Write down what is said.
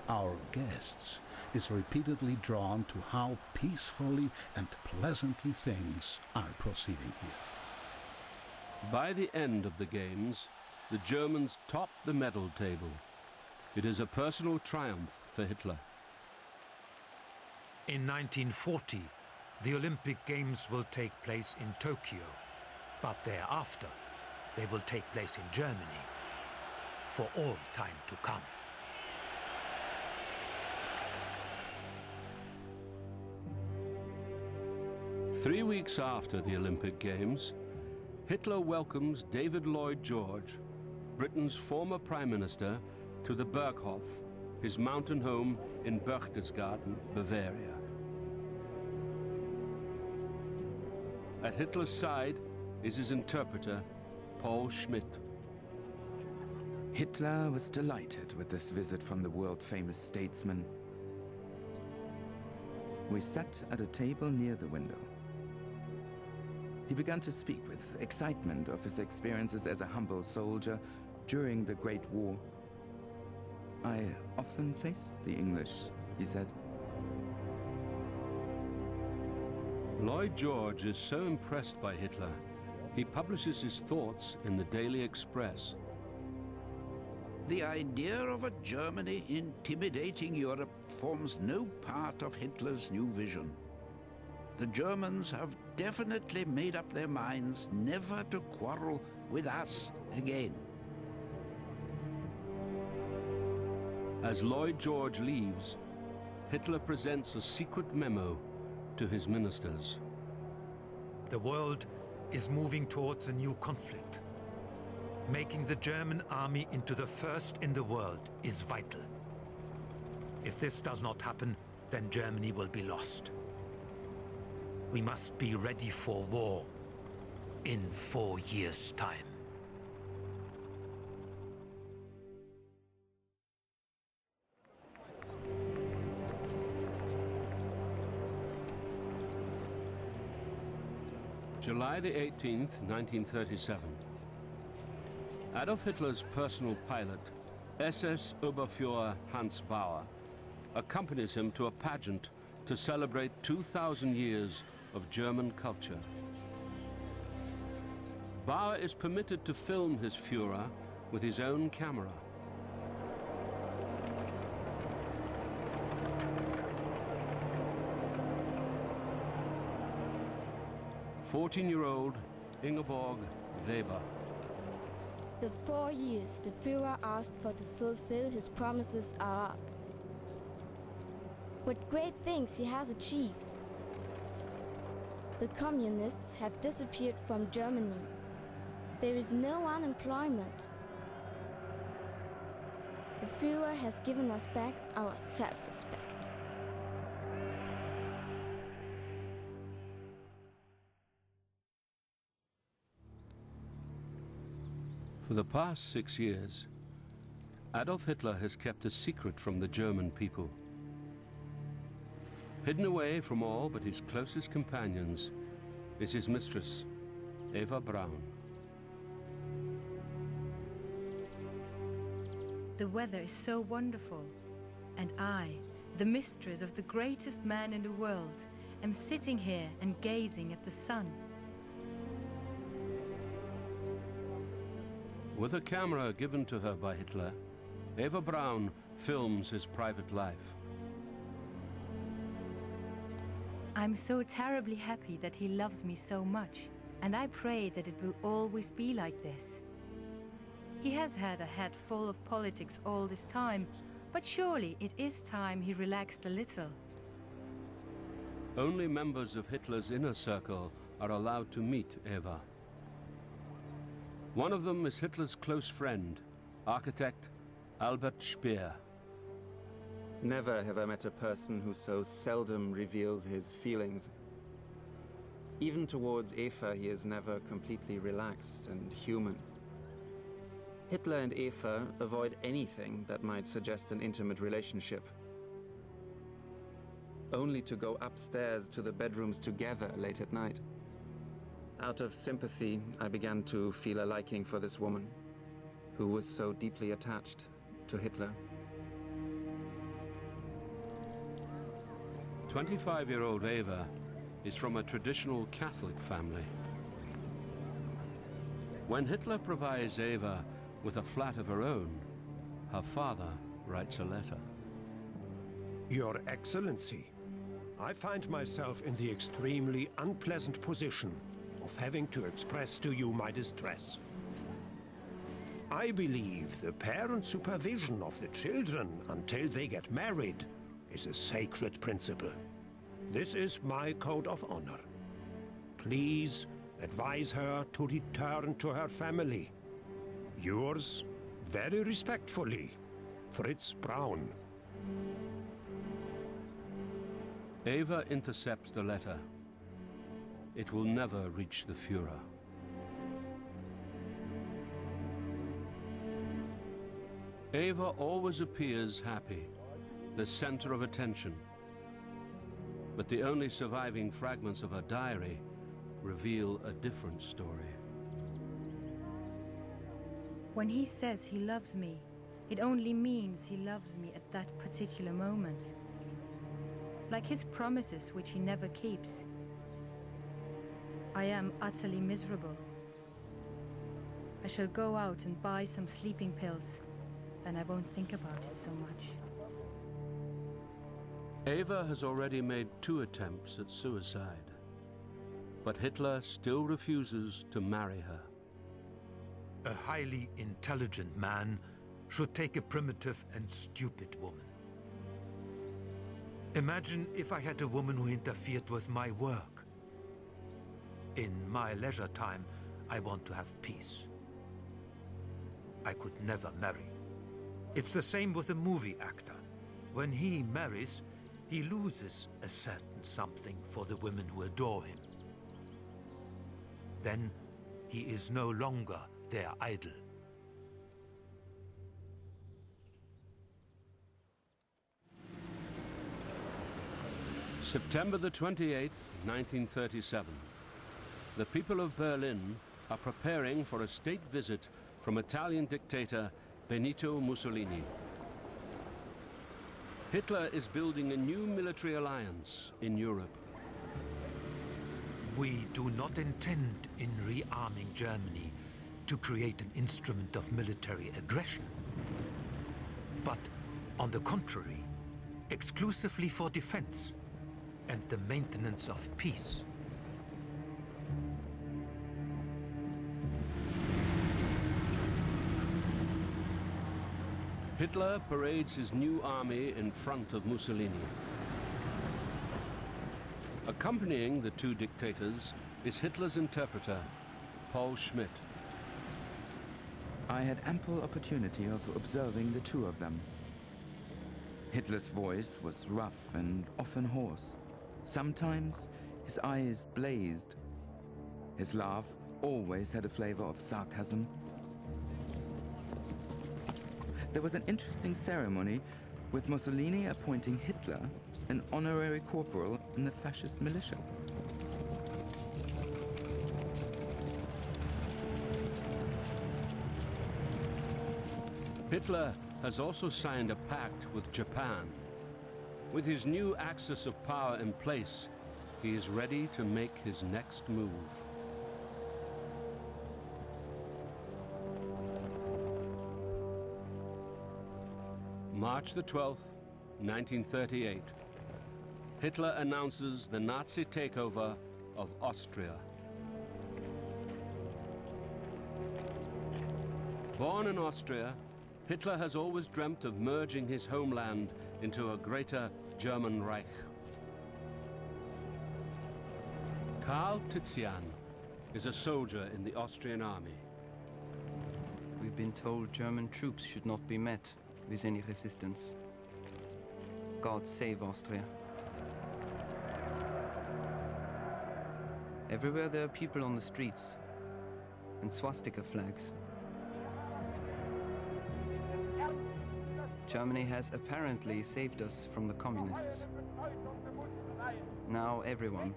our guests is repeatedly drawn to how peacefully and pleasantly things are proceeding here. By the end of the games, the Germans topped the medal table. It is a personal triumph for Hitler. In 1940, the Olympic Games will take place in Tokyo, but thereafter they will take place in Germany for all time to come. Three weeks after the Olympic Games, Hitler welcomes David Lloyd George, Britain's former Prime Minister, to the Berghof, his mountain home in Berchtesgaden, Bavaria. At Hitler's side is his interpreter, Paul Schmidt. Hitler was delighted with this visit from the world-famous statesman. We sat at a table near the window. He began to speak with excitement of his experiences as a humble soldier during the Great War. "I often faced the English," he said. Lloyd George is so impressed by Hitler, he publishes his thoughts in the Daily Express. The idea of a Germany intimidating Europe forms no part of Hitler's new vision. The Germans have definitely made up their minds never to quarrel with us again. As Lloyd George leaves, Hitler presents a secret memo to his ministers. The world is moving towards a new conflict. Making the German army into the first in the world is vital. If this does not happen, then Germany will be lost. We must be ready for war in 4 years' time. July the 18th, 1937. Adolf Hitler's personal pilot, SS Oberfuhrer Hans Bauer, accompanies him to a pageant to celebrate 2,000 years of German culture. Bauer is permitted to film his Führer with his own camera. "14-year-old Ingeborg Weber." The 4 years the Führer asked for to fulfill his promises are up. What great things he has achieved. The communists have disappeared from Germany. There is no unemployment. The Führer has given us back our self-respect. For the past 6 years, Adolf Hitler has kept a secret from the German people. Hidden away from all but his closest companions is his mistress, Eva Braun. The weather is so wonderful, and I, the mistress of the greatest man in the world, am sitting here and gazing at the sun. With a camera given to her by Hitler, Eva Braun films his private life. I'm so terribly happy that he loves me so much, and I pray that it will always be like this. He has had a head full of politics all this time, but surely it is time he relaxed a little. Only members of Hitler's inner circle are allowed to meet Eva. One of them is Hitler's close friend, architect Albert Speer. Never have I met a person who so seldom reveals his feelings. Even towards Eva, he is never completely relaxed and human. Hitler and Eva avoid anything that might suggest an intimate relationship. Only to go upstairs to the bedrooms together late at night. Out of sympathy, I began to feel a liking for this woman, who was so deeply attached to Hitler. 25-year-old Eva is from a traditional Catholic family. When Hitler provides Eva with a flat of her own, her father writes a letter. Your Excellency, I find myself in the extremely unpleasant position of having to express to you my distress. I believe the parent supervision of the children until they get married is a sacred principle. This is my code of honor. Please advise her to return to her family. Yours, very respectfully, Fritz Braun. Eva intercepts the letter. It will never reach the Führer. Eva always appears happy, the center of attention. But the only surviving fragments of her diary reveal a different story. When he says he loves me, it only means he loves me at that particular moment. Like his promises, which he never keeps. I am utterly miserable. I shall go out and buy some sleeping pills, then I won't think about it so much. Eva has already made 2 attempts at suicide, but Hitler still refuses to marry her. A highly intelligent man should take a primitive and stupid woman. Imagine if I had a woman who interfered with my work. In my leisure time, I want to have peace. I could never marry. It's the same with a movie actor. When he marries, he loses a certain something for the women who adore him. Then he is no longer their idol. September the 28th, 1937. The people of Berlin are preparing for a state visit from Italian dictator Benito Mussolini. Hitler is building a new military alliance in Europe. We do not intend in rearming Germany to create an instrument of military aggression, but on the contrary, exclusively for defense and the maintenance of peace. Hitler parades his new army in front of Mussolini. Accompanying the 2 dictators is Hitler's interpreter, Paul Schmidt. I had ample opportunity of observing the 2 of them. Hitler's voice was rough and often hoarse. Sometimes his eyes blazed. His laugh always had a flavor of sarcasm. There was an interesting ceremony with Mussolini appointing Hitler an honorary corporal in the fascist militia. Hitler has also signed a pact with Japan. With his new axis of power in place, he is ready to make his next move. March the 12th, 1938. Hitler announces the Nazi takeover of Austria. Born in Austria, Hitler has always dreamt of merging his homeland into a greater German Reich. Karl Tizian is a soldier in the Austrian army. We've been told German troops should not be met with any resistance. God save Austria. Everywhere there are people on the streets and swastika flags. Germany has apparently saved us from the communists. Now everyone